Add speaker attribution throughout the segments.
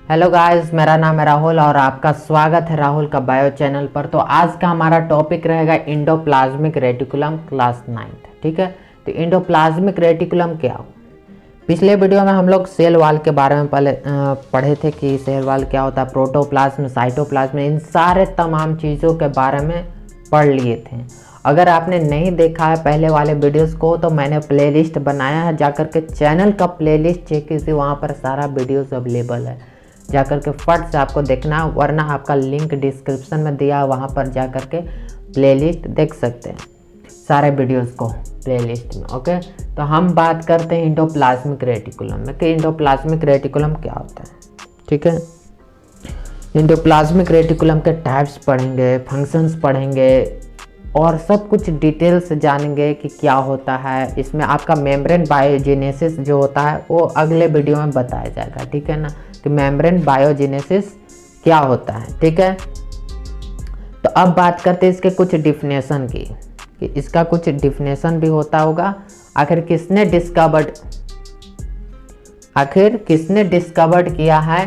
Speaker 1: Hello guys, मेरा नाम है राहुल और आपका स्वागत है राहुल का बायो चैनल पर। तो आज का हमारा टॉपिक रहेगा इंडोप्लाज्मिक रेटिकुलम क्लास 9। ठीक है, तो इंडोप्लाज्मिक रेटिकुलम क्या हो। पिछले वीडियो में हम लोग सेल वाल के बारे में पढ़े थे कि सेल वाल क्या होता है, प्रोटोप्लाज्म, साइटोप्लाज्म, इन सारे तमाम चीज़ों के बारे में पढ़ लिए थे। अगर आपने नहीं देखा है पहले वाले वीडियोस को तो मैंने प्लेलिस्ट बनाया है, जाकर के चैनल का प्लेलिस्ट चेक कीजिए, वहाँ पर सारा वीडियोस अवेलेबल है, जाकर के फट से आपको देखना, वरना आपका लिंक डिस्क्रिप्शन में दिया, वहाँ पर जाकर के प्लेलिस्ट देख सकते हैं सारे वीडियोस को प्लेलिस्ट में। ओके, तो हम बात करते हैं इंडोप्लाज्मिक रेटिकुलम में कि इंडोप्लाज्मिक रेटिकुलम क्या होता है। ठीक है, इंडोप्लाज्मिक रेटिकुलम के टाइप्स पढ़ेंगे, फंक्शंस पढ़ेंगे और सब कुछ डिटेल से जानेंगे कि क्या होता है। इसमें आपका मेम्ब्रेन बायोजेनेसिस जो होता है वो अगले वीडियो में बताया जाएगा। ठीक है ना, कि मेम्ब्रेन बायोजेनेसिस क्या होता है। ठीक है, तो अब बात करते हैं इसके कुछ डिफिनेशन की, कि इसका कुछ डिफिनेशन भी होता होगा। आखिर किसने डिस्कवर्ड किया है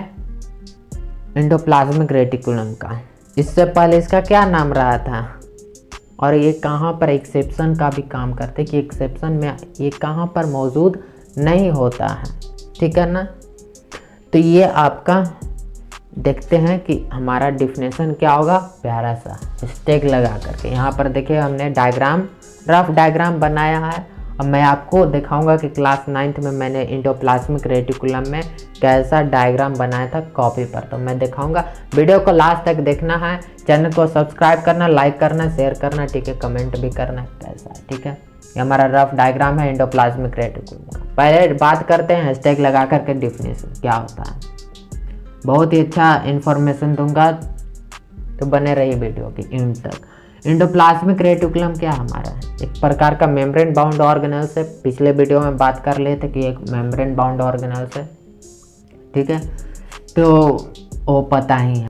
Speaker 1: इंडोप्लाज्मिक रेटिकुलम का। इससे पहले इसका क्या नाम रहा था और ये कहाँ पर एक्सेप्शन का भी काम करते, कि एक्सेप्शन में ये कहाँ पर मौजूद नहीं होता है। ठीक है ना, तो ये आपका देखते हैं कि हमारा डिफिनेशन क्या होगा। प्यारा सा स्टेक लगा करके यहाँ पर देखिए हमने डायग्राम, रफ डायग्राम बनाया है। अब मैं आपको दिखाऊंगा कि क्लास 9th में मैंने इंडोप्लाज्मिक रेटिकुलम में कैसा डायग्राम बनाया था कॉपी पर, तो मैं दिखाऊंगा। वीडियो को लास्ट तक देखना है, चैनल को सब्सक्राइब करना, लाइक करना, शेयर करना, ठीक है, कमेंट भी करना कैसा है। ठीक है, ये हमारा रफ डायग्राम है इंडोप्लाज्मिक रेटिकुलम का। पहले बात करते हैं हैशटैग लगा करके डिफिनेशन क्या होता है। बहुत ही अच्छा इन्फॉर्मेशन दूंगा, तो बने रहिए वीडियो की एंड तक। इंडोप्लाज्मिक रेटिकुलम क्या हमारा है, एक प्रकार का मेम्ब्रेन बाउंड ऑर्गेनेल्स है। पिछले वीडियो में बात कर लिए थे कि एक मेम्ब्रेन बाउंड ऑर्गेनेल्स है। ठीक है, तो वो पता ही है।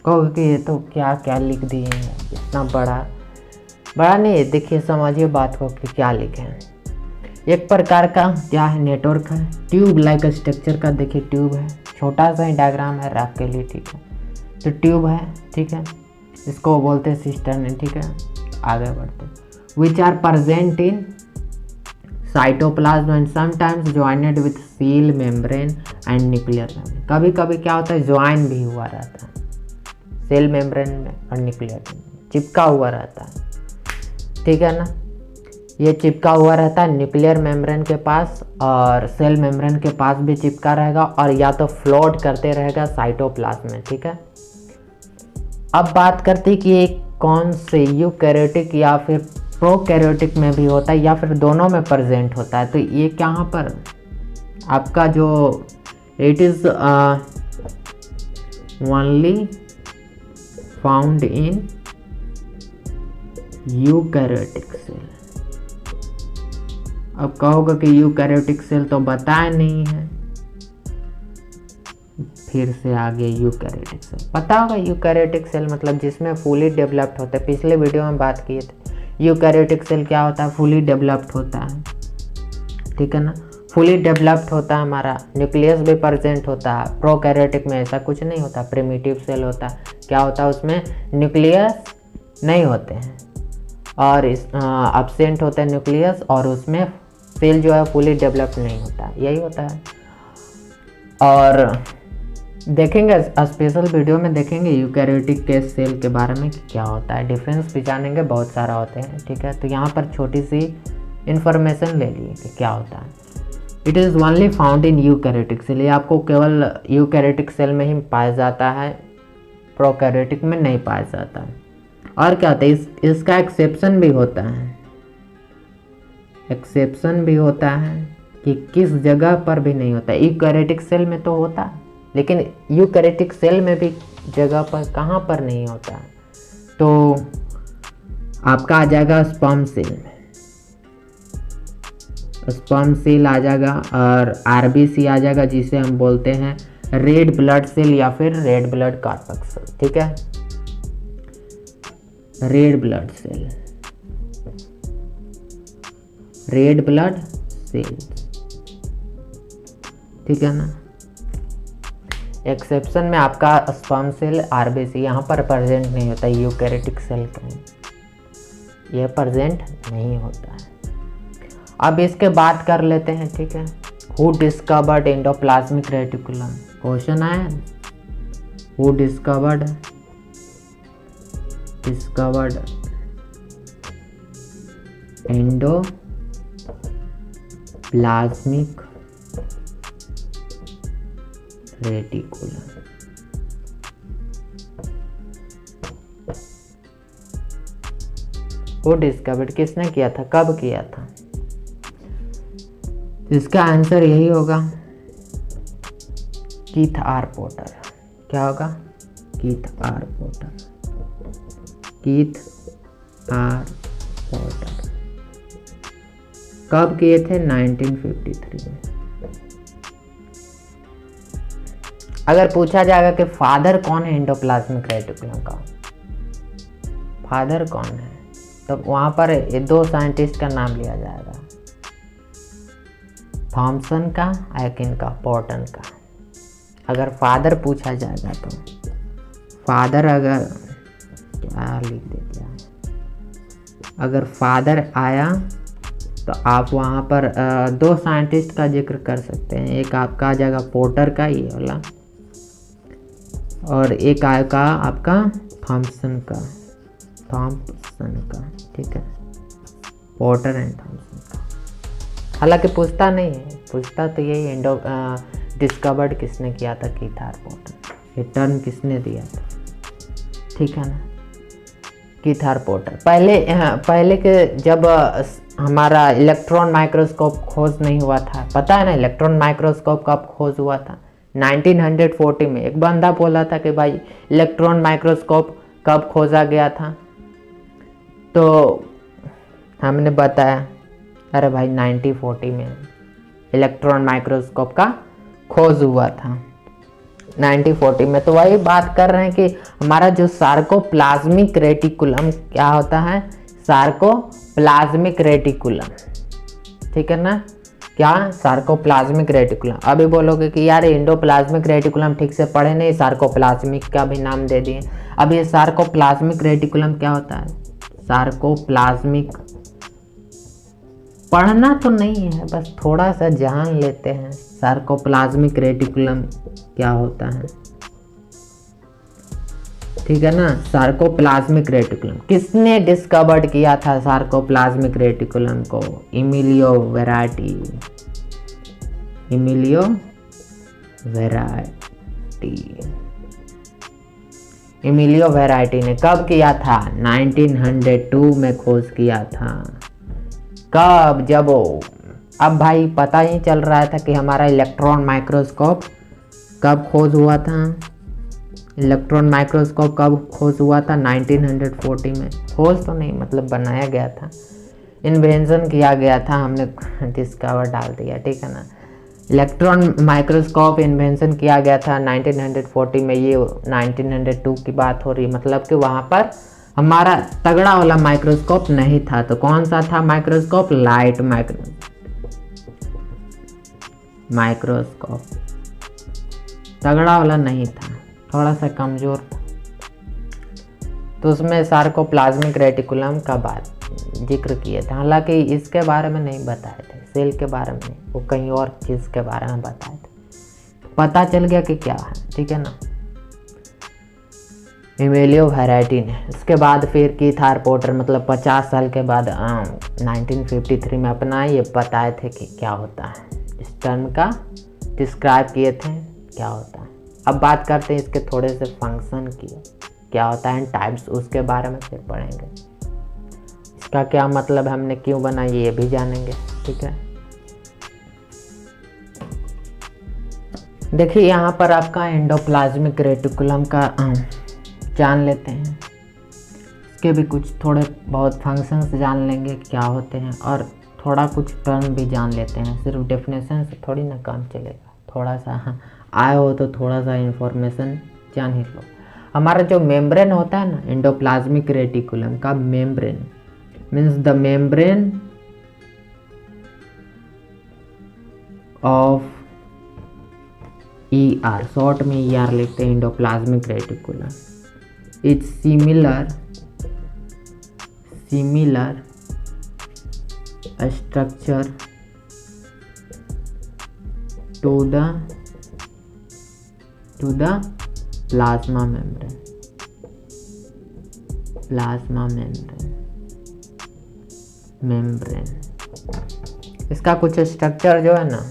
Speaker 1: कहोगे कि ये तो क्या क्या लिख दिए हैं, इतना बड़ा नहीं। देखिए समझिए बात को कि क्या लिखे हैं। एक प्रकार का क्या है, नेटवर्क है, ट्यूब लाइक स्ट्रक्चर का। देखिए ट्यूब है, छोटा सा ही डायग्राम है रफ के लिए। ठीक है, तो ट्यूब है, ठीक है, इसको बोलते हैं सिस्टर्न। ठीक है, आगे बढ़ते। Which are present in cytoplasm and sometimes joined with cell membrane and nuclear membrane. कभी कभी क्या होता है, ज्वाइन भी हुआ रहता है सेल मेम्ब्रेन में और न्यूक्लियर में, चिपका हुआ रहता है। ठीक है ना, ये चिपका हुआ रहता है न्यूक्लियर मेम्ब्रेन के पास और सेल मेम्ब्रेन के पास भी चिपका रहेगा, और या तो फ्लोट करते रहेगा साइटोप्लाज्म में। ठीक है, अब बात करते हैं कि ये कौन से यूकैरियोटिक या फिर प्रोकैरियोटिक में भी होता है या फिर दोनों में प्रेजेंट होता है। तो ये कहाँ पर आपका जो it is only found in eukaryotic cell. अब कहोगे कि यूकैरियोटिक सेल तो बताया नहीं है, फिर से आगे यूकैरियोटिक सेल पता होगा। यूकैरियोटिक सेल मतलब जिसमें फुली डेवलप्ड होता है, पिछले वीडियो में बात किए थे। यूकैरियोटिक सेल क्या होता है, फुली डेवलप्ड होता है। ठीक है ना, फुली डेवलप्ड होता है, हमारा न्यूक्लियस भी प्रेजेंट होता है। प्रोकैरियोटिक में ऐसा कुछ नहीं होता, प्रिमिटिव सेल होता है, क्या होता है उसमें, न्यूक्लियस नहीं होते हैं और इस एब्सेंट होता है न्यूक्लियस, और उसमें सेल जो है फुली डेवलप नहीं होता, यही होता है। और देखेंगे स्पेशल वीडियो में, देखेंगे यूकैरियोटिक के सेल के बारे में कि क्या होता है, डिफरेंस भी जानेंगे, बहुत सारा होते हैं, ठीक है। तो यहाँ पर छोटी सी इंफॉर्मेशन ले लिए कि क्या होता है। It is only found in eukaryotic cell, ये आपको केवल यूकैरियोटिक सेल में ही पाया जाता है, प्रोकैरियोटिक में नहीं पाया जाता है। और क्या होता है, इसका एक्सेप्शन भी होता है, एक्सेप्शन भी होता है कि किस जगह पर भी नहीं होता। यूकैरियोटिक सेल में तो होता है, लेकिन यूकैरियोटिक सेल में भी जगह पर कहाँ पर नहीं होता। तो आपका आ जाएगा स्पर्म सेल में, स्पर्म सेल आ जाएगा, और आरबीसी आ जाएगा जिसे हम बोलते हैं रेड ब्लड सेल या फिर रेड ब्लड कॉर्पस्कल, ठीक है, red blood cell, red blood cell, ठीक है ना। एक्सेप्शन में आपका स्पर्म सेल, आरबीसी यहाँ पर प्रेजेंट नहीं होता, यूकैरियोटिक सेल का ये प्रेजेंट नहीं होता है। अब इसके बात कर लेते हैं, ठीक है। Who discovered endoplasmic reticulum, question आया, हु डिस्कवर्ड एंडोप्लाज्मिक रेटिकुलम। वो डिस्कवर्ड किसने किया था, कब किया था? इसका आंसर यही होगा, कीथ आर पोटर। क्या होगा? Keith R Porter, Keith R Porter. कब किए थे? 1953 में। अगर पूछा जाएगा कि फादर कौन है एंडोप्लाज्मिक रेटिकुलम का, फादर कौन है, तो वहाँ पर ये दो साइंटिस्ट का नाम लिया जाएगा, थॉमसन का, एकिन का, पोर्टन का। अगर फादर पूछा जाएगा तो फादर, अगर क्या लिख देते हैं, अगर फादर आया तो आप वहाँ पर दो साइंटिस्ट का जिक्र कर सकते हैं। एक आपका आ जाएगा पोर्टर का, ये वाला, और एक आएगा आपका थॉमसन का, ठीक है, पोर्टर एंड थॉमसन का। हालांकि पूछता नहीं है, पूछता तो यही डिस्कवर्ड किसने किया था, कीथ आर पोर्टर, ये टर्म किसने दिया था, ठीक है ना, कीथ आर पोर्टर। पहले के जब हमारा इलेक्ट्रॉन माइक्रोस्कोप खोज नहीं हुआ था, पता है ना इलेक्ट्रॉन माइक्रोस्कोप कब खोज हुआ था? 1940 में। एक बंदा बोला था कि भाई इलेक्ट्रॉन माइक्रोस्कोप कब खोजा गया था, तो हमने बताया अरे भाई 1940 में इलेक्ट्रॉन माइक्रोस्कोप का खोज हुआ था, 1940 में। तो वही बात कर रहे हैं कि हमारा जो सार्कोप्लाज्मिक रेटिकुलम क्या होता है, सार्कोप्लाज्मिक रेटिकुलम, ठीक है ना, क्या, सार्कोप्लाज्मिक रेटिकुलम। अभी बोलोगे कि यार एंडोप्लाज्मिक रेटिकुलम ठीक से पढ़े नहीं, सार्कोप्लाज्मिक का भी नाम दे दिए। अब ये सार्कोप्लाज्मिक रेटिकुलम क्या होता है? सार्कोप्लाज्मिक पढ़ना तो नहीं है, बस थोड़ा सा जान लेते हैं सार्कोप्लाज्मिक रेटिकुलम क्या होता है, ठीक है ना। सार्कोप्लाज्मिक रेटिकुलम किसने डिस्कवर्ड किया था? सार्कोप्लाज्मिक रेटिकुलम को एमिलियो वेराइटी ने कब किया था? 1902 में खोज किया था। कब? जब अब भाई पता ही चल रहा था कि हमारा इलेक्ट्रॉन माइक्रोस्कोप कब खोज हुआ था, इलेक्ट्रॉन माइक्रोस्कोप कब खोज हुआ था? 1940 में। खोज तो नहीं, मतलब बनाया गया था, इन्वेंशन किया गया था, हमने डिस्कवर डाल दिया, ठीक है ना। इलेक्ट्रॉन माइक्रोस्कोप इन्वेंशन किया गया था 1940 में, ये 1902 की बात हो रही है। मतलब कि वहाँ पर हमारा तगड़ा वाला माइक्रोस्कोप नहीं था। तो कौन सा था माइक्रोस्कोप? लाइट माइक्रोस्कोप, तगड़ा वाला नहीं था, थोड़ा सा कमज़ोर था, तो उसमें सार्कोप्लाज्मिक रेटिकुलम का बात जिक्र किए थे, हालांकि इसके बारे में नहीं बताए थे, सेल के बारे में नहीं, वो कहीं और चीज़ के बारे में बताए थे। पता चल गया कि क्या है, ठीक है ना। इमेलियो वैरायटी ने इसके बाद फिर कीथ आर पोर्टर मतलब 50 साल के बाद 1953 में अपना ये बताए थे कि क्या होता है, इस टर्म का डिस्क्राइब किए थे क्या होता है। अब बात करते हैं इसके थोड़े से फंक्शन की, क्या होता है टाइप्स, उसके बारे में फिर पढ़ेंगे। इसका क्या मतलब है, हमने क्यों बनाई, ये भी जानेंगे, ठीक है। देखिए यहाँ पर आपका एंडोप्लाज्मिक रेटिकुलम का जान लेते हैं, इसके भी कुछ थोड़े बहुत फंक्शंस जान लेंगे क्या होते हैं, और थोड़ा कुछ टर्म भी जान लेते हैं। सिर्फ डेफिनेशन से थोड़ी ना काम चलेगा, थोड़ा सा आए हो तो थोड़ा सा इंफॉर्मेशन जान ही लो। हमारा जो मेम्ब्रेन होता है ना एंडोप्लाज्मिक रेटिकुलम का, membrane means the membrane of ER, short में ER लिखते हैं, endoplasmic reticulum is similar structure to the plasma membrane इसका कुछ स्ट्रक्चर जो है ना,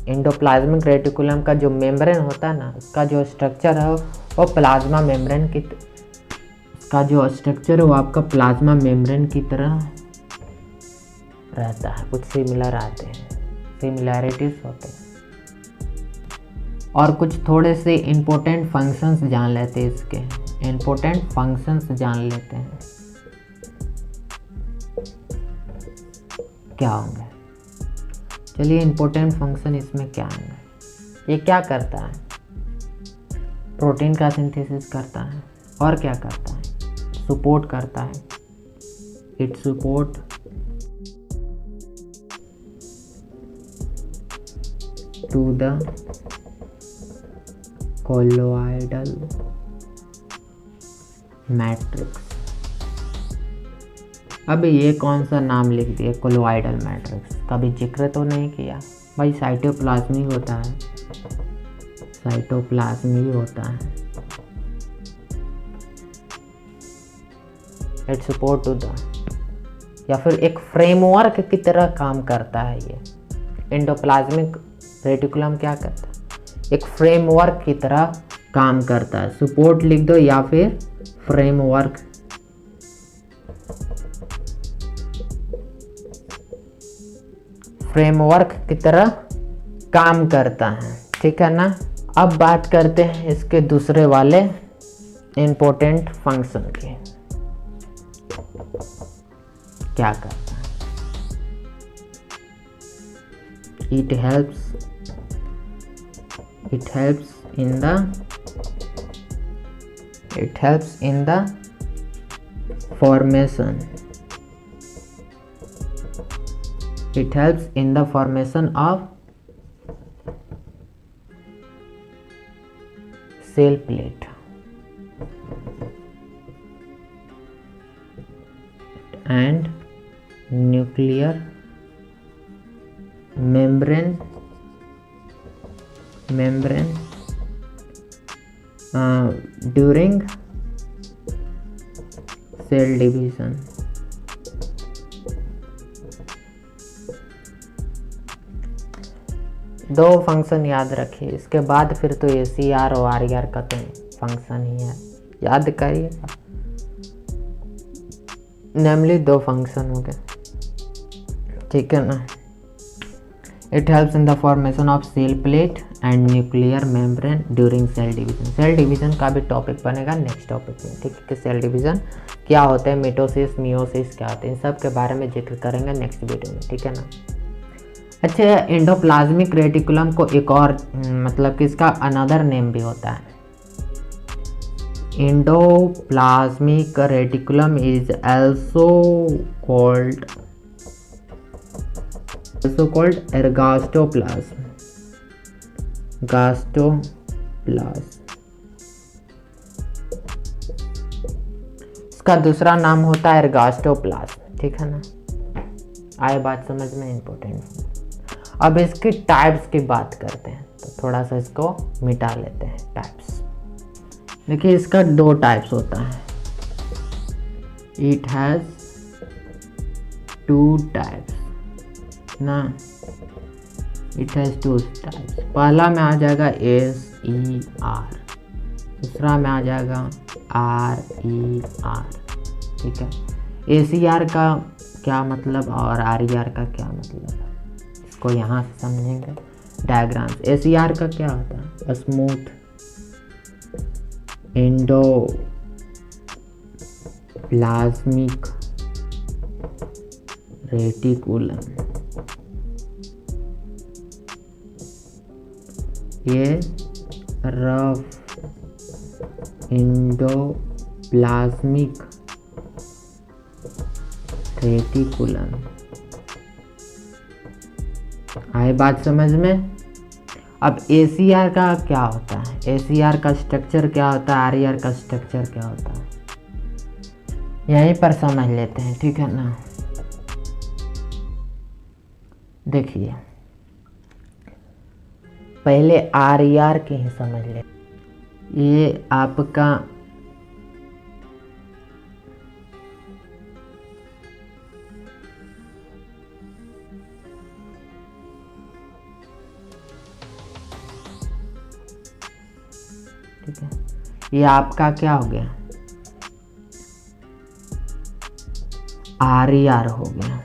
Speaker 1: एंडोप्लाज्मिक रेटिकुलम का जो मेम्ब्रेन होता है ना, उसका जो स्ट्रक्चर है वो प्लाज्मा मेम्ब्रेन की, इसका जो स्ट्रक्चर है वो आपका प्लाज्मा मेम्ब्रेन की तरह रहता है, कुछ सिमिलर आते हैं, सिमिलैरिटीज होते हैं। और कुछ थोड़े से इम्पोर्टेंट फंक्शंस जान लेते हैं, इसके इम्पोर्टेंट फंक्शंस जान लेते हैं क्या होंगे। चलिए इम्पोर्टेंट फंक्शन इसमें क्या होंगे, ये क्या करता है, प्रोटीन का सिंथेसिस करता है, और क्या करता है, सपोर्ट करता है, it support to the colloidal matrix। अब ये कौन सा नाम लिख दिया, कोलोइडल मैट्रिक्स, कभी जिक्र तो नहीं किया भाई। साइटोप्लाज्म ही होता है, साइटोप्लाज्म ही होता है। इट सपोर्ट टू द, या फिर एक फ्रेमवर्क की तरह काम करता है ये एंडोप्लाज्मिक रेटिकुलम। क्या करता है, एक फ्रेमवर्क की तरह काम करता है, सपोर्ट लिख दो या फिर फ्रेमवर्क। फ्रेमवर्क की तरह काम करता है, ठीक है ना। अब बात करते हैं इसके दूसरे वाले इंपॉर्टेंट फंक्शन की, क्या करता है। It helps in the formation of cell plate and nuclear membrane during cell division। दो फंक्शन याद रखिए, इसके बाद फिर तो ये CR और RR का तो फंक्शन ही है, याद करिएगा। नेमली दो फंक्शन हो गए, ठीक है ना। It helps in the formation of cell plate and nuclear membrane during cell division। Cell division का भी टॉपिक बनेगा नेक्स्ट टॉपिक में, ठीक है, कि सेल डिवीजन क्या होता है, मिटोसिस मियोसिस क्या होते हैं, इन सब के बारे में जिक्र करेंगे नेक्स्ट वीडियो में, ठीक है ना। अच्छा, एंडोप्लाज्मिक रेटिकुलम को एक और मतलब कि इसका अनदर नेम भी होता है। Endoplasmic reticulum is also called ergastoplasm। उसका दूसरा नाम होता है एर्गोस्टोप्लाज्म, ठीक है ना। आए बात समझ में, इम्पोर्टेंट। अब इसकी टाइप्स की बात करते हैं, तो थोड़ा सा इसको मिटा लेते हैं टाइप्स। देखिए इसका 2 टाइप्स होता है, इट हैज़ 2 टाइप्स ना, इट हैज़ 2 टाइप्स। पहला में आ जाएगा SER, दूसरा में आ जाएगा RER, ठीक है। ACR का क्या मतलब और RER का क्या मतलब है, इसको यहाँ से समझेंगे डायग्राम्स। ACR का क्या होता है, स्मूथ एंडोप्लाज्मिक रेटिकुलम, ये रफ एंडोप्लाज्मिक रेटिकुलम। आए बात समझ में। अब ACR का क्या होता है, ACR का स्ट्रक्चर क्या होता है, RER का स्ट्रक्चर क्या होता है, यहीं पर समझ लेते हैं, ठीक है ना। देखिए पहले RER के ही समझ ले। ये आपका ठीक है, ये आपका क्या हो गया, RER हो गया।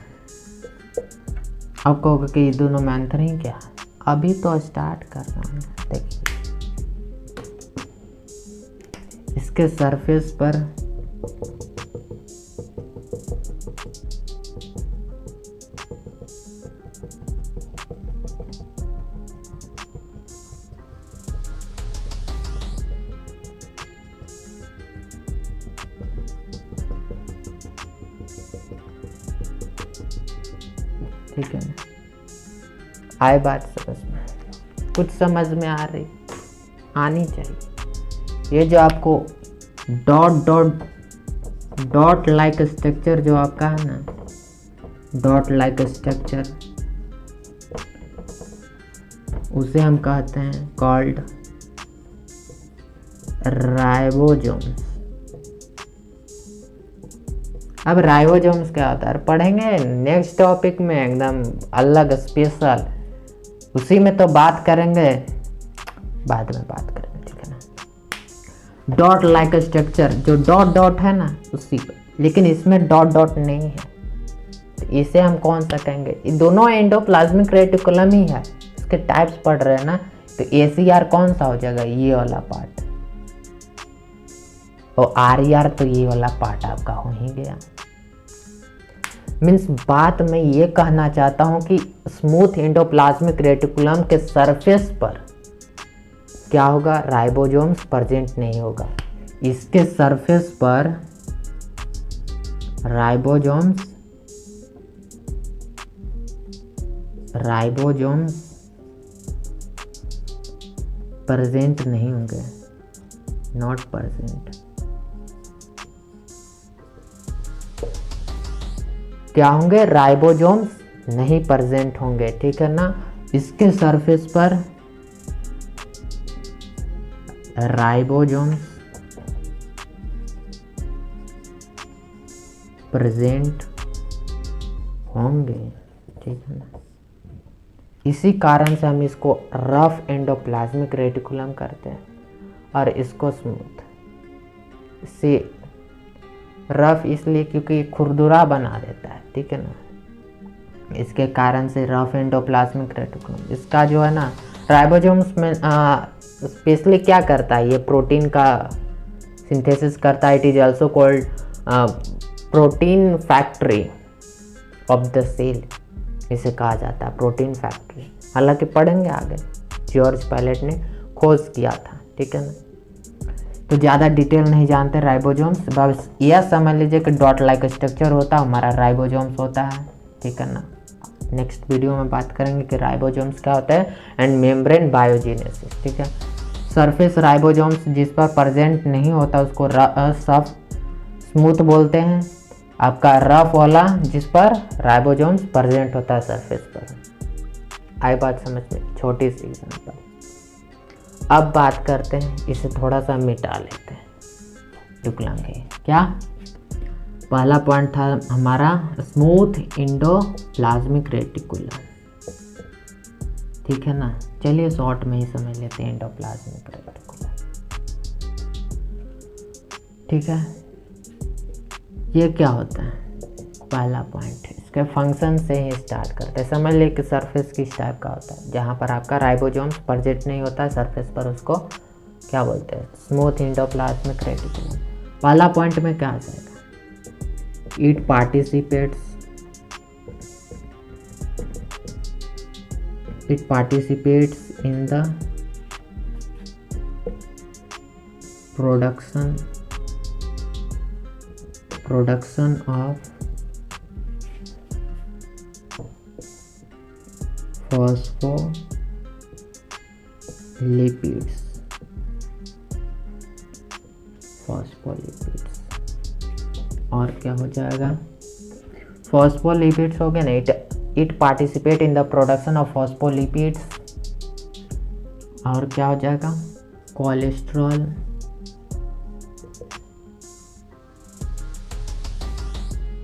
Speaker 1: अब कहोगे कि ये दोनों में अंतर ही क्या है, अभी तो स्टार्ट कर रहा हूँ। देखिए इसके सरफेस पर ठीक है ना। आए बात समझ में, कुछ समझ में आ रही, आनी चाहिए। ये जो आपको डॉट लाइक स्ट्रक्चर जो आपका है ना, डॉट लाइक स्ट्रक्चर, उसे हम कहते हैं कॉल्ड राइबोसोम्स। अब राइबोसोम्स क्या होता है पढ़ेंगे नेक्स्ट टॉपिक में, एकदम अलग स्पेशल, उसी में तो बात करेंगे, बाद में बात करेंगे, ठीक है ना। डॉट लाइक स्ट्रक्चर जो डॉट है ना उसी पर, लेकिन इसमें डॉट नहीं है, तो इसे हम कौन सा कहेंगे, ये दोनों एंडोप्लाज्मिक रेटिकुलम ही है। इसके टाइप्स पढ़ रहे हैं ना, तो ACR कौन सा हो जाएगा, ये वाला पार्ट, और RER तो ये वाला पार्ट आपका हो ही गया। मीन्स बात मैं ये कहना चाहता हूं कि स्मूथ एंडोप्लाज्मिक रेटिकुलम के सरफेस पर क्या होगा, राइबोसोम्स प्रेजेंट नहीं होगा। इसके सरफेस पर राइबोसोम्स प्रेजेंट नहीं होंगे, नॉट प्रेजेंट। क्या होंगे, राइबोसोम्स नहीं प्रेजेंट होंगे, ठीक है ना। इसके सरफेस पर राइबोसोम्स प्रेजेंट होंगे, ठीक है ना। इसी कारण से हम इसको रफ एंडोप्लाज्मिक रेटिकुलम करते हैं और इसको स्मूथ। से रफ इसलिए क्योंकि खुरदुरा बना देता है, ठीक है ना, इसके कारण से रफ एंडोप्लाज्मिक रेटिकुलम। इसका जो है ना राइबोसोम्स में स्पेशली क्या करता है, ये प्रोटीन का सिंथेसिस करता है। It is also called protein factory of the cell, इसे कहा जाता है प्रोटीन फैक्ट्री। हालांकि पढ़ेंगे आगे, जॉर्ज पैलेट ने खोज किया था, ठीक है ना। तो ज़्यादा डिटेल नहीं जानते राइबोसोम्स, बस यह समझ लीजिए कि डॉट लाइक स्ट्रक्चर होता है हमारा राइबोसोम्स होता है, ठीक है ना। नेक्स्ट वीडियो में बात करेंगे कि राइबोसोम्स क्या होता है एंड मेम्ब्रेन बायोजेनेसिस, ठीक है। सरफेस राइबोसोम्स जिस पर प्रेजेंट नहीं होता उसको स्मूथ बोलते हैं आपका रफ वाला जिस पर राइबोसोम्स प्रेजेंट होता है सरफेस पर। आई बात समझ में, छोटी सी एग्जांपल। अब बात करते हैं, इसे थोड़ा सा मिटा लेते हैं रेटिकुलम के। क्या पहला पॉइंट था हमारा स्मूथ इंडोप्लाज्मिक रेटिकुलम, ठीक है ना। चलिए शॉर्ट में ही समझ लेते हैं इंडोप्लाज्मिक रेटिकुलम, ठीक है। ये क्या होता है, पहला पॉइंट है, इसके फंक्शन से ही स्टार्ट करते हैं। समझ ले कि सरफेस किस टाइप का होता है, जहाँ पर आपका राइबोसोम्स प्रेजेंट नहीं होता है सरफेस पर, उसको क्या बोलते हैं, स्मूथ इंडोप्लाज्मिक रेटिकुलम। पहला पॉइंट में क्या आ जाएगा, it participates in the production of phospholipids। और क्या हो जाएगा, फॉस्फोलिपिड्स हो गया ना, it participate in the production of phospholipids. और क्या हो जाएगा,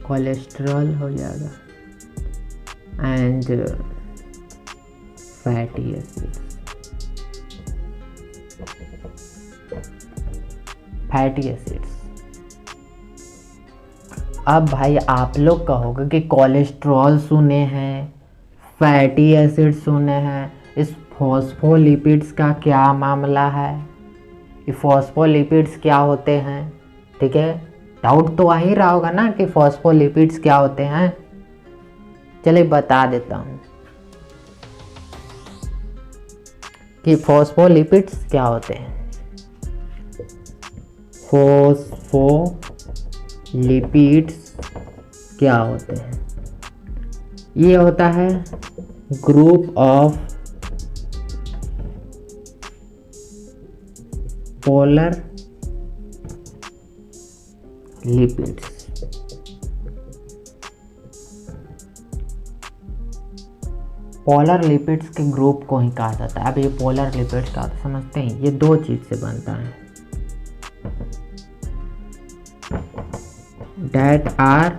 Speaker 1: कोलेस्ट्रॉल हो जाएगा एंड फैटी एसिड्स। अब भाई आप लोग कहोगे कि कोलेस्ट्रॉल सुने हैं, फैटी एसिड सुने हैं, इस फॉस्फोलिपिड्स का क्या मामला है, ये फॉस्फोलिपिड्स क्या होते हैं, ठीक है। डाउट तो आ ही रहा होगा ना कि फॉस्फोलिपिड्स क्या होते हैं। चलिए बता देता हूँ कि फॉस्फोलिपिड्स क्या होते हैं। फॉस्फोलिपिड्स क्या होते हैं, ये होता है group of polar lipids. Polar lipids के ग्रुप को ही कहा जाता है। अब ये पोलर लिपिड्स का तो समझते हैं, ये दो चीज से बनता है, that are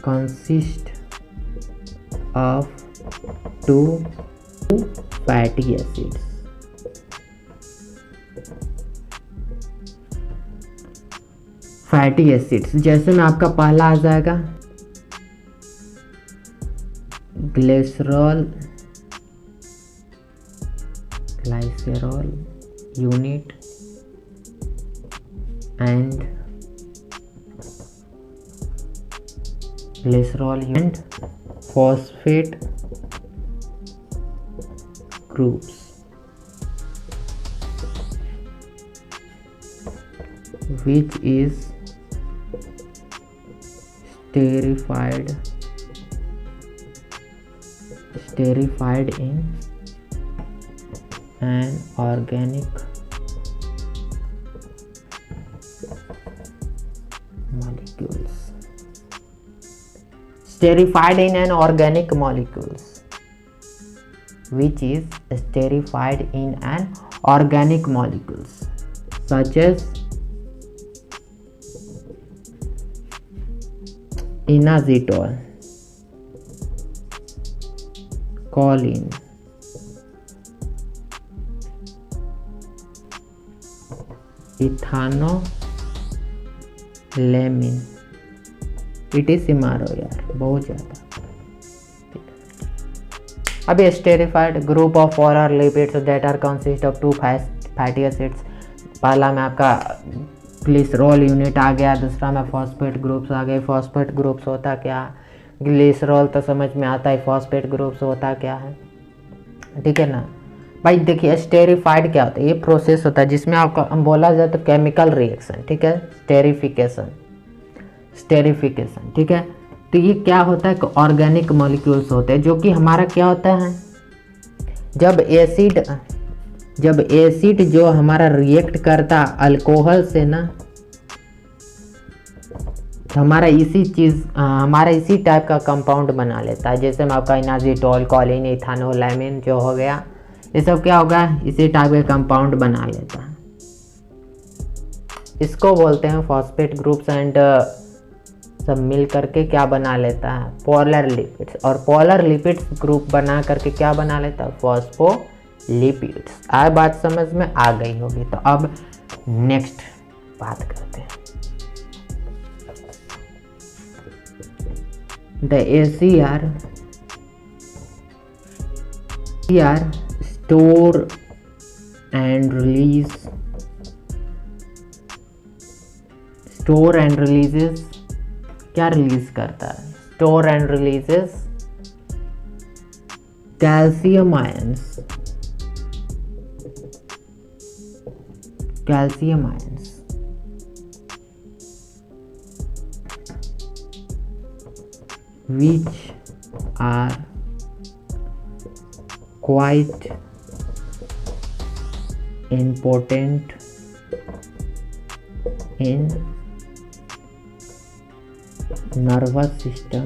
Speaker 1: consist of two fatty acids। Fatty acids जैसे में आपका पहला आ जाएगा glycerol unit and glycerol and phosphate groups which is sterified in an organic molecules। Sterified in an organic molecules which is sterified in an organic molecules such as inositol, choline, ethanolamine, इटिसिमारो यार बहुत ज़्यादा। अब esterified group of polar lipids that are consist of two fatty acids. पहला में आपका glycerol unit आ गया, दूसरा में फॉस्फेट ग्रुप्स आ गए। फॉस्फेट ग्रुप्स होता क्या, ग्लिसरॉल तो समझ में आता है, फॉस्फेट ग्रुप्स होता क्या है, ठीक है ना भाई। देखिए स्टेरिफाइड क्या होता है, ये प्रोसेस होता है जिसमें आपका बोला जाए तो केमिकल रिएक्शन, ठीक है, स्टेरिफिकेशन, ठीक है। तो ये क्या होता है, ऑर्गेनिक मॉलिक्यूल्स होते हैं जो कि हमारा क्या होता है, जब एसिड जो हमारा रिएक्ट करता अल्कोहल से ना, हमारा इसी टाइप का कंपाउंड बना लेता है। जैसे मैं आपका इनाजिटोल, कॉलिन, इथानोल, एमीन जो हो गया, ये सब क्या होगा, इसी टाइप के कंपाउंड बना लेता है। इसको बोलते हैं फॉस्फेट ग्रुप्स एंड सब मिल करके क्या बना लेता है, पोलर लिपिड्स। और पोलर लिपिड्स ग्रुप बना करके क्या बना लेता है, फॉस्फोलिपिड्स। आए बात समझ में आ गई होगी। तो अब नेक्स्ट बात करते हैं। The ACR store and releases क्या रिलीज करता है, store and releases calcium ions which are quite important in nervous system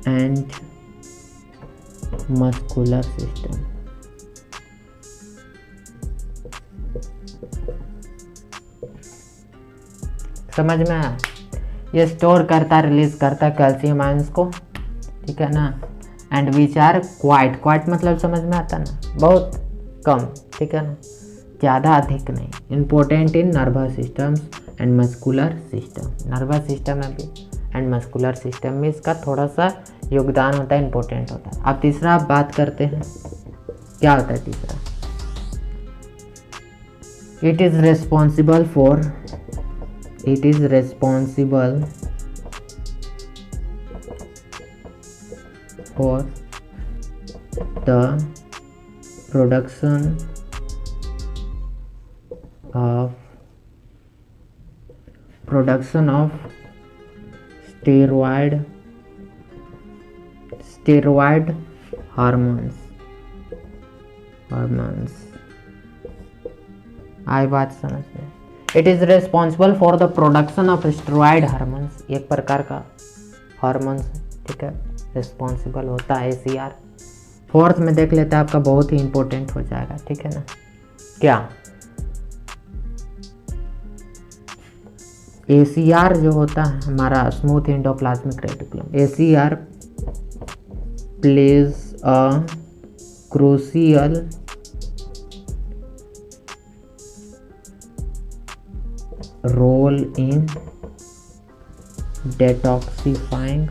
Speaker 1: and muscular system। समझ में आया? ये स्टोर करता है, रिलीज करता है कैल्शियम आयंस को, ठीक है ना। एंड विच आर क्वाइट मतलब समझ में आता ना, बहुत कम, ठीक है ना, ज़्यादा अधिक नहीं। Important in nervous systems and muscular system, nervous system में भी एंड मस्कुलर सिस्टम में इसका थोड़ा सा योगदान होता है, इम्पोर्टेंट होता है। अब तीसरा आप बात करते हैं, क्या होता है तीसरा, it is responsible for the production of steroid hormones। आई बात समझ में? It is responsible for the production of steroid hormones, एक प्रकार का हार्मोन्स, ठीक है, रिस्पॉन्सिबल होता है ACR। फोर्थ में देख लेते हैं, आपका बहुत ही इंपॉर्टेंट हो जाएगा, ठीक है ना। क्या ACR जो होता है हमारा smooth endoplasmic reticulum, ACR plays a crucial role in detoxifying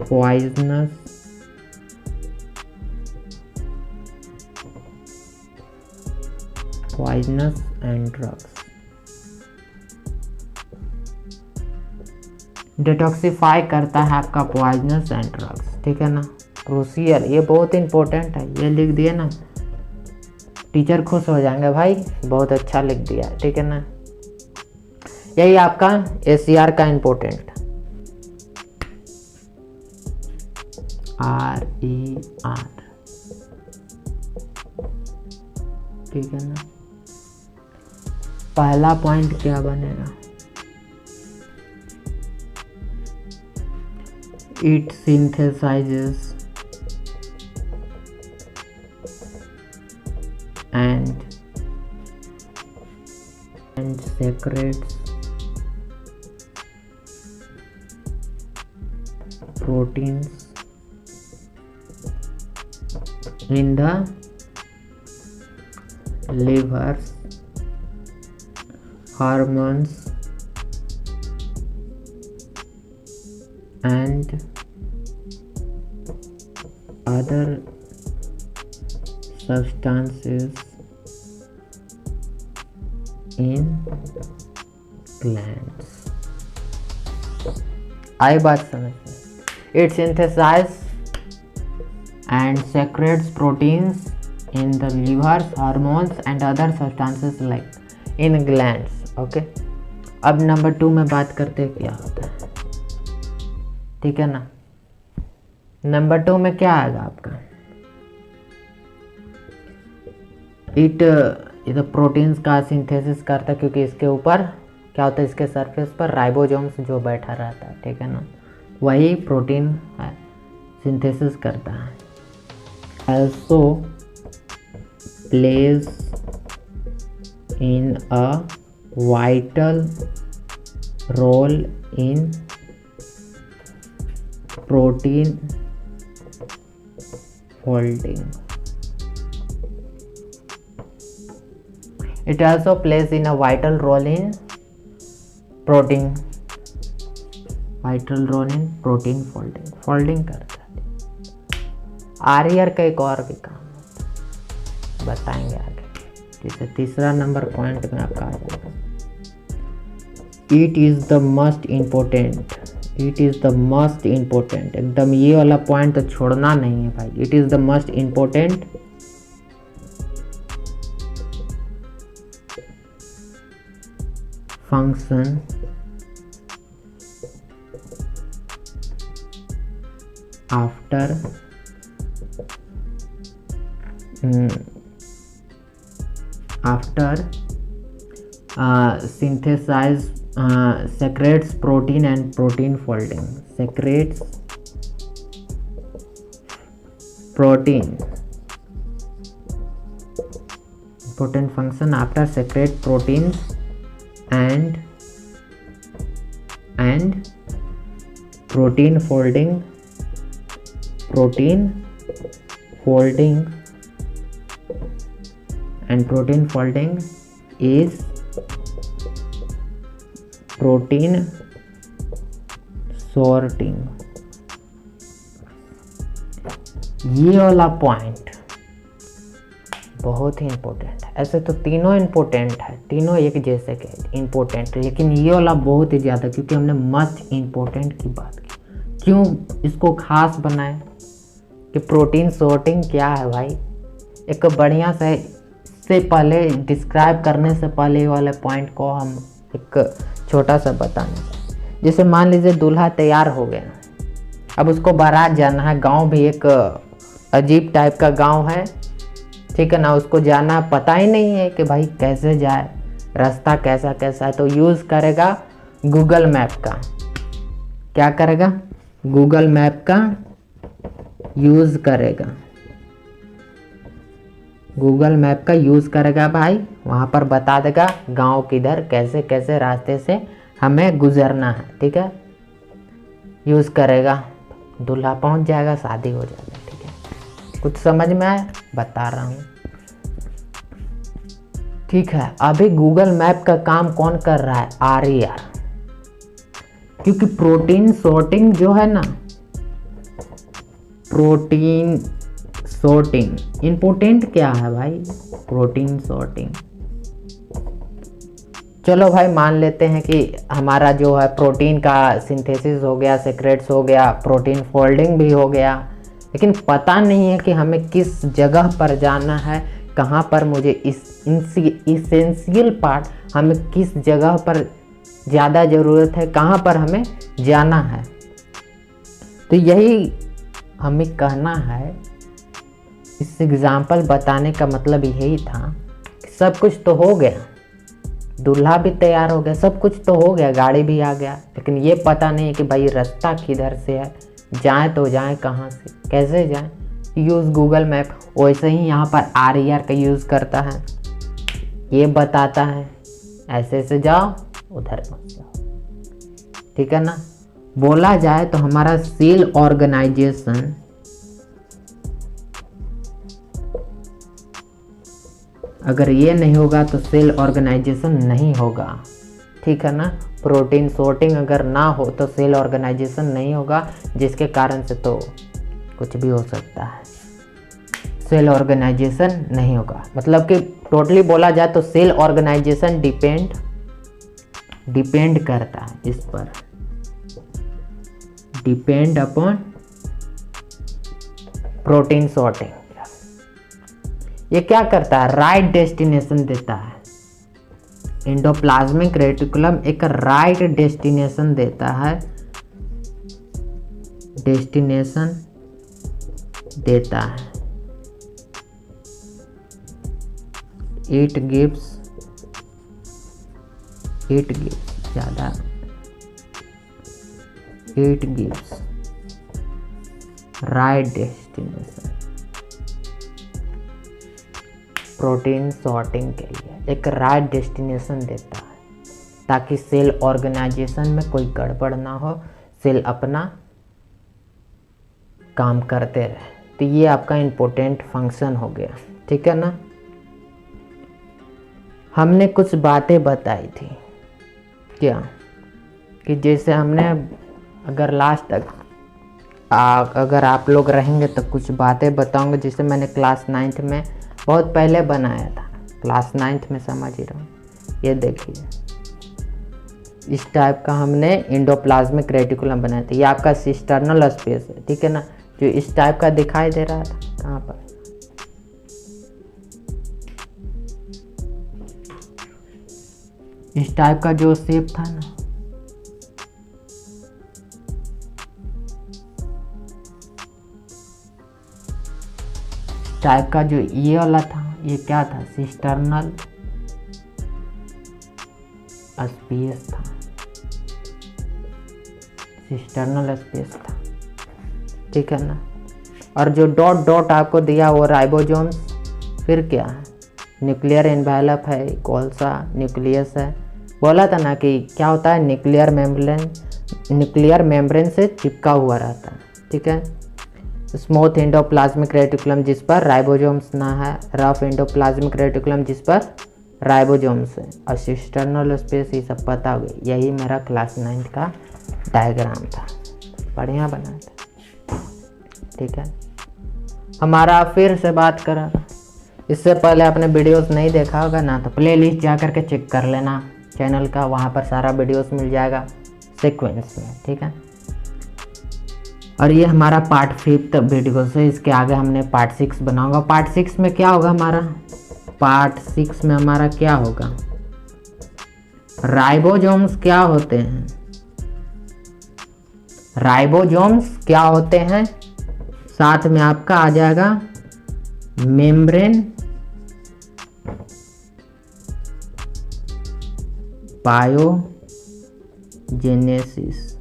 Speaker 1: poisonous and drugs। Detoxify करता है आपका पॉइजनस एंड ड्रग्स, ठीक है ना। क्रूशियल, ये बहुत इंपॉर्टेंट है, ये लिख दिए ना, टीचर खुश हो जाएंगे, भाई बहुत अच्छा लिख दिया, ठीक है ना। यही आपका ACR का इंपॉर्टेंट RER, ठीक है ना। पहला पॉइंट क्या बनेगा, it synthesizes and secretes proteins in the liver's hormones and other substances in glands। आई बात समझ में? It synthesizes and secretes proteins in the liver, hormones and other substances like in glands। Okay, अब number 2 में बात करते हैं क्या होता है, ठीक है ना। नंबर 2 में क्या आएगा आपका, इट ये तो प्रोटीन्स का सिंथेसिस करता है, क्योंकि इसके ऊपर क्या होता है, इसके सरफेस पर राइबोसोम्स जो बैठा रहता है, ठीक है ना, वही प्रोटीन है सिंथेसिस करता है। also plays in a vital role in protein folding. It also plays in a vital role in protein folding. Folding करता है। आर्यर का एक और भी काम बताएंगे आगे। जैसे तीसरा नंबर पॉइंट में आपका आ जाएगा, it is the most important. एकदम ये वाला पॉइंट तो छोड़ना नहीं है भाई। It is the most important function after synthesize secretes protein and protein folding. Secretes protein, important function after secrete proteins and protein folding and protein folding is protein sorting। ये वाला पॉइंट बहुत ही important है। ऐसे तो तीनों important है, तीनों एक जैसे के इम्पोर्टेंट, लेकिन ये वाला बहुत ही ज़्यादा, क्योंकि हमने मस्ट इम्पोर्टेंट की बात की। क्यों इसको खास बनाए कि प्रोटीन सॉर्टिंग क्या है भाई, एक बढ़िया से पहले डिस्क्राइब करने से पहले ये वाले पॉइंट को हम एक छोटा सा बताने। जैसे मान लीजिए दूल्हा तैयार हो गया, अब उसको बारात जाना है। गांव भी एक अजीब टाइप का गांव है, ठीक है ना, उसको जाना पता ही नहीं है कि भाई कैसे जाए, रास्ता कैसा है, तो यूज़ करेगा गूगल मैप का। क्या करेगा? गूगल मैप का यूज़ करेगा। गूगल मैप का यूज़ करेगा भाई, वहाँ पर बता देगा गांव किधर कैसे रास्ते से हमें गुजरना है, ठीक है। यूज़ करेगा, दूल्हा पहुँच जाएगा, शादी हो जाएगा, ठीक है। कुछ समझ में आया? बता रहा हूँ, ठीक है। अभी गूगल मैप का काम कौन कर रहा है? आर्यर। क्योंकि प्रोटीन सॉर्टिंग जो है ना, प्रोटीन सॉर्टिंग इम्पोर्टेंट क्या है भाई? Protein sorting. चलो भाई मान लेते हैं कि हमारा जो है प्रोटीन का सिंथेसिस हो गया, सेक्रेट्स हो गया, प्रोटीन फोल्डिंग भी हो गया, लेकिन पता नहीं है कि हमें किस जगह पर जाना है, कहाँ पर मुझे इसेंशियल पार्ट, हमें किस जगह पर ज़्यादा ज़रूरत है, कहाँ पर हमें जाना है। तो यही हमें कहना है। इस एग्जाम्पल बताने का मतलब यही था कि सब कुछ तो हो गया, दूल्हा भी तैयार हो गया, सब कुछ तो हो गया, गाड़ी भी आ गया, लेकिन ये पता नहीं है कि भाई रास्ता किधर से है, जाएं तो जाएं कहाँ से, कैसे जाएं। Use Google map. वैसे ही यहाँ पर आर्यर का यूज़ करता है, ये बताता है ऐसे से जाओ, उधर मत जाओ, ठीक है ना। बोला जाए तो हमारा सेल ऑर्गेनाइजेशन अगर ये नहीं होगा तो सेल ऑर्गेनाइजेशन नहीं होगा, ठीक है ना। प्रोटीन सॉर्टिंग अगर ना हो तो सेल ऑर्गेनाइजेशन नहीं होगा, जिसके कारण से तो कुछ भी हो सकता है। सेल ऑर्गेनाइजेशन नहीं होगा, मतलब कि टोटली बोला जाए तो सेल ऑर्गेनाइजेशन डिपेंड करता है इस पर, डिपेंड अपॉन प्रोटीन सॉर्टिंग। ये क्या करता है? राइट डेस्टिनेशन देता है। एंडोप्लाज्मिक रेटिकुलम एक राइट डेस्टिनेशन देता है, डेस्टिनेशन देता है। इट गिव्स ज़्यादा, it gives right destination, protein sorting के लिए एक राइट डेस्टिनेशन देता है ताकि सेल ऑर्गेनाइजेशन में कोई गड़बड़ ना हो, सेल अपना काम करते रहे। तो ये आपका इम्पोर्टेंट फंक्शन हो गया, ठीक है ना। हमने कुछ बातें बताई थी क्या, कि जैसे हमने अगर लास्ट तक अगर आप लोग रहेंगे तो कुछ बातें बताऊंगे जिसे मैंने क्लास 9th में बहुत पहले बनाया था, क्लास 9th में, समझ ही रहा हूँ। ये देखिए इस टाइप का हमने इंडोप्लाज्मिक रेटिकुलम बनाया था। ये आपका सिस्टर्नल स्पेस है, ठीक है ना, जो इस टाइप का दिखाई दे रहा था। कहाँ पर इस टाइप का जो शेप था ना, टाइप का जो ये वाला था, ये क्या था, सिस्टर्नल स्पेस था, सिस्टर्नल स्पेस था, ठीक है ना। और जो डॉट डॉट आपको दिया वो राइबोसोम्स, फिर क्या है, न्यूक्लियर एनवेलप है, कौन सा न्यूक्लियस है, बोला था ना कि क्या होता है, न्यूक्लियर मेम्ब्रेन से चिपका हुआ रहता है, ठीक है। स्मूथ एंडोप्लाज्मिक रेटिकुलम जिस पर राइबोसोम्स ना है, रफ एंडोप्लाज्मिक रेटिकुलम जिस पर राइबोसोम्स है, और सिस्टर्नल स्पेस, ये सब पता हो गई। यही मेरा क्लास 9th का डायग्राम था, बढ़िया बना था, ठीक है। हमारा फिर से बात करा, इससे पहले आपने वीडियोस नहीं देखा होगा ना तो प्लेलिस्ट जा करके चेक कर लेना चैनल का, वहाँ पर सारा वीडियोस मिल जाएगा सीक्वेंस में, ठीक है। और ये हमारा पार्ट 5th वीडियो है, इसके आगे हमने पार्ट 6 बनाऊंगा। पार्ट 6 में क्या होगा हमारा, पार्ट 6 में हमारा क्या होगा, राइबोसोम्स क्या होते हैं, राइबोसोम्स क्या होते हैं, साथ में आपका आ जाएगा मेम्ब्रेन बायोजेनेसिस।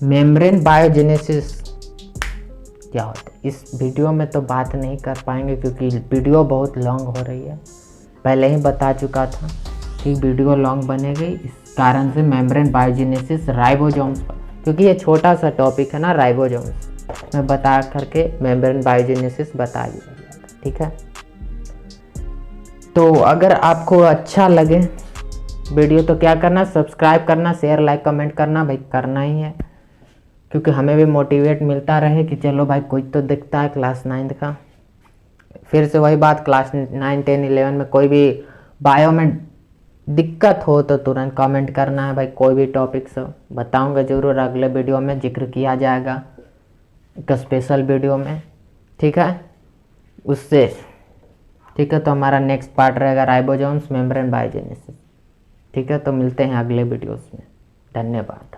Speaker 1: मेम्ब्रेन बायोजेनेसिस क्या होता है, इस वीडियो में तो बात नहीं कर पाएंगे क्योंकि वीडियो बहुत लॉन्ग हो रही है, पहले ही बता चुका था कि वीडियो लॉन्ग बनेगी, इस कारण से मेम्ब्रेन बायोजेनेसिस राइबोसोम्स, क्योंकि ये छोटा सा टॉपिक है ना राइबोसोम्स, मैं बता करके मेम्ब्रेन बायोजेनेसिस बता दिया, ठीक है। तो अगर आपको अच्छा लगे वीडियो तो क्या करना, सब्सक्राइब करना, शेयर लाइक कमेंट करना, भाई करना ही है, क्योंकि हमें भी मोटिवेट मिलता रहे कि चलो भाई कोई तो दिखता है क्लास 9th का। फिर से वही बात, क्लास 9, 10, 11 में कोई भी बायो में दिक्कत हो तो तुरंत कमेंट करना है भाई, कोई भी टॉपिक से बताऊंगा ज़रूर, अगले वीडियो में जिक्र किया जाएगा एक स्पेशल वीडियो में, ठीक है उससे, ठीक है। तो हमारा नेक्स्ट पार्ट रहेगा राइबोसोम्स मेम्ब्रेन बायोजेनेसिस, ठीक है। तो मिलते हैं अगले वीडियोस में, धन्यवाद।